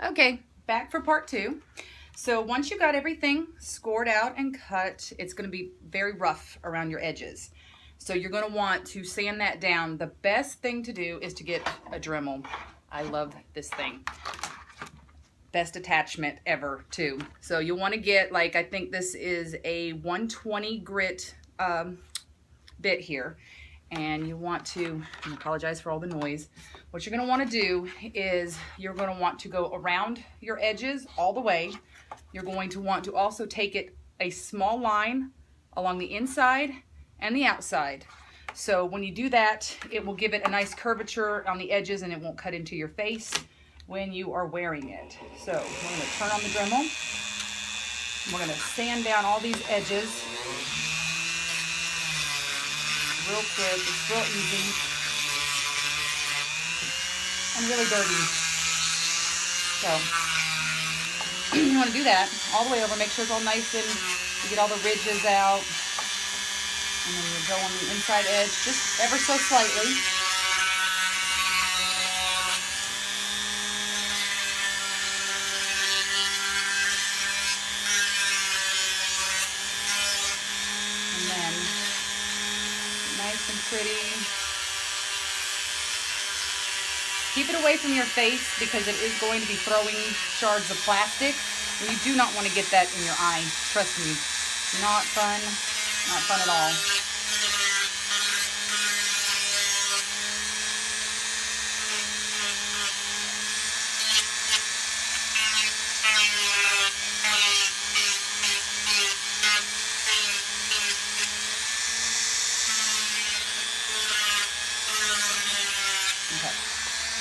Okay, back for part two. So once you got everything scored out and cut, it's going to be very rough around your edges. So you're going to want to sand that down. The best thing to do is to get a Dremel. I love this thing. Best attachment ever too. So you'll want to get, like, I think this is a 120 grit bit here. And you want to, I apologize for all the noise. What you're going to want to do is you're going to want to go around your edges all the way. You're going to want to also take it a small line along the inside and the outside. So when you do that, it will give it a nice curvature on the edges and it won't cut into your face when you are wearing it. So we're going to turn on the Dremel. We're going to sand down all these edges. Real quick, it's real easy and really dirty. So you want to do that all the way over, make sure it's all nice and you get all the ridges out. And then you go on the inside edge just ever so slightly. And then nice and pretty. Keep it away from your face because it is going to be throwing shards of plastic. And you do not want to get that in your eye. Trust me. Not fun. Not fun at all.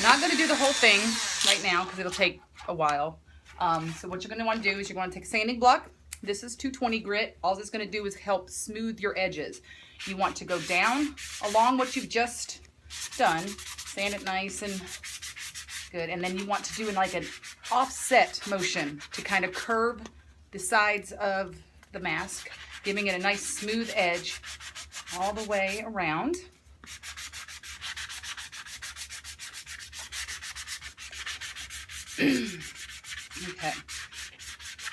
Not going to do the whole thing right now because it'll take a while. So what you're going to want to do is you're going to take a sanding block. This is 220 grit. All it's going to do is help smooth your edges. You want to go down along what you've just done. Sand it nice and good. And then you want to do like an offset motion to kind of curve the sides of the mask, giving it a nice smooth edge all the way around. Okay,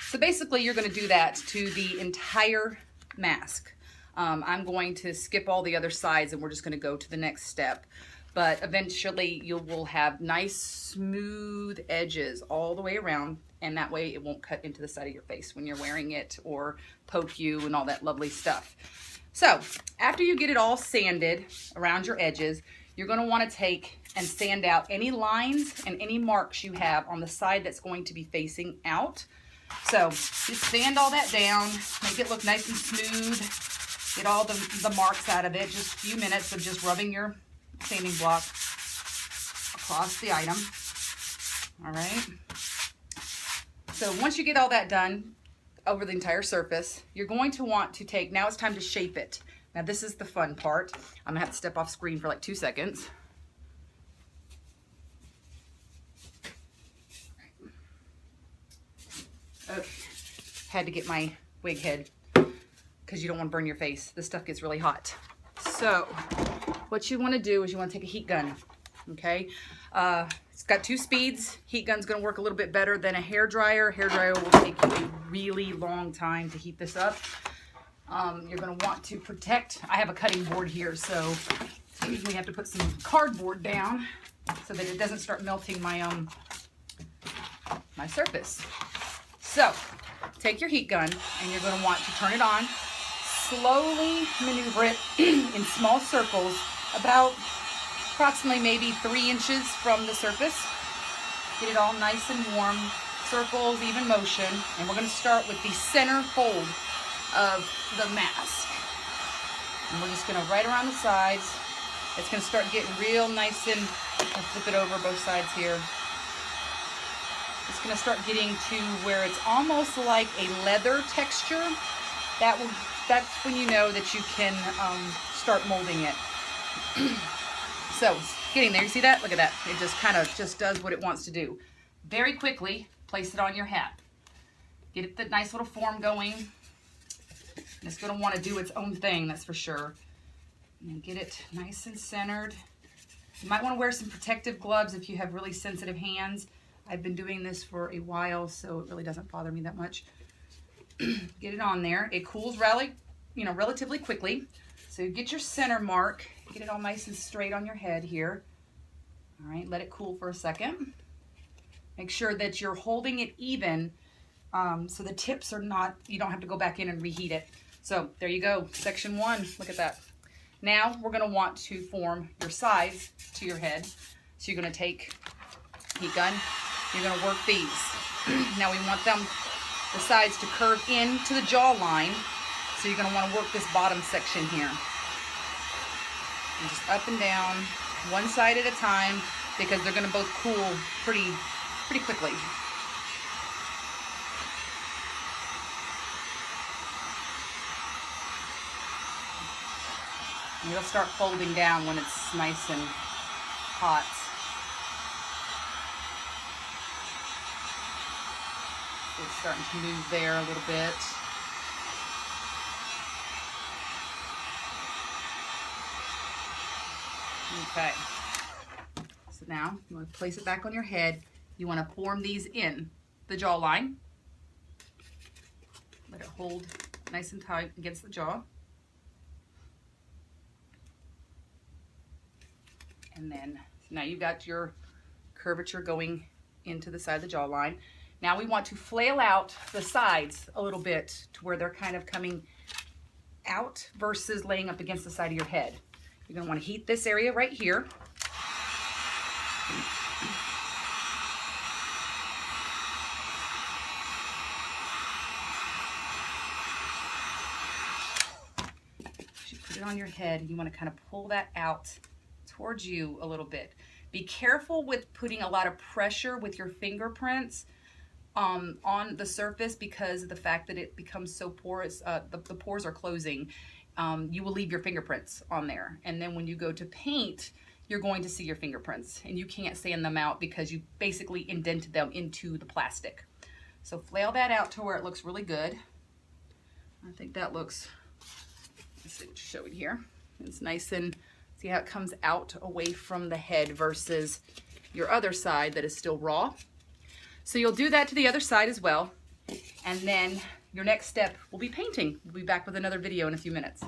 so basically you're going to do that to the entire mask. I'm going to skip all the other sides and we're just going to go to the next step. But eventually you will have nice smooth edges all the way around, and that way it won't cut into the side of your face when you're wearing it or poke you and all that lovely stuff. So after you get it all sanded around your edges, you're going to want to take and sand out any lines and any marks you have on the side that's going to be facing out. So just sand all that down, make it look nice and smooth, get all the marks out of it. Just a few minutes of just rubbing your sanding block across the item. All right. So once you get all that done over the entire surface, you're going to want to take, now it's time to shape it. Now this is the fun part. I'm gonna have to step off screen for like 2 seconds. Okay. Had to get my wig head because you don't want to burn your face. This stuff gets really hot. So what you want to do is you want to take a heat gun. Okay, it's got 2 speeds. Heat gun's going to work a little bit better than a hair dryer. Hair dryer will take you a really long time to heat this up. You're going to want to protect. I have a cutting board here, so we have to put some cardboard down so that it doesn't start melting my my surface. So take your heat gun and you're going to want to turn it on. Slowly maneuver it in small circles, about approximately maybe 3 inches from the surface. Get it all nice and warm. Circles, even motion. And we're going to start with the center fold of the mask. And we're just going to right around the sides. It's going to start getting real nice and flip it over both sides here. It's going to start getting to where it's almost like a leather texture. That's when you know that you can start molding it. So it's getting there. You see that? Look at that. It just kind of just does what it wants to do. Very quickly, place it on your hat. Get it the nice little form going. And it's going to want to do its own thing, that's for sure. And get it nice and centered. You might want to wear some protective gloves if you have really sensitive hands. I've been doing this for a while, so it really doesn't bother me that much. Get it on there. It cools relatively quickly. So you get your center mark, get it all nice and straight on your head here. All right, let it cool for a second. Make sure that you're holding it even so the tips are not, you don't have to go back in and reheat it. So there you go, section 1, look at that. Now we're gonna want to form your sides to your head. So you're gonna take heat gun, you're gonna work these. Now we want the sides to curve into the jawline. So you're gonna wanna work this bottom section here. And just up and down, one side at a time, because they're gonna both cool pretty quickly. And it'll start folding down when it's nice and hot. It's starting to move there a little bit. Okay. So now you want to place it back on your head. You want to form these in the jawline. Let it hold nice and tight against the jaw. And then, so now you've got your curvature going into the side of the jawline. Now we want to flail out the sides a little bit to where they're kind of coming out versus laying up against the side of your head. You're gonna want to heat this area right here. You put it on your head, you want to kind of pull that out towards you a little bit. Be careful with putting a lot of pressure with your fingerprints on the surface because of the fact that it becomes so porous, the pores are closing. You will leave your fingerprints on there. And then when you go to paint, you're going to see your fingerprints and you can't sand them out because you basically indented them into the plastic. So flail that out to where it looks really good. I think that looks, let's see what you're showing here. It's nice and, see how it comes out away from the head versus your other side that is still raw. So you'll do that to the other side as well. And then your next step will be painting. We'll be back with another video in a few minutes.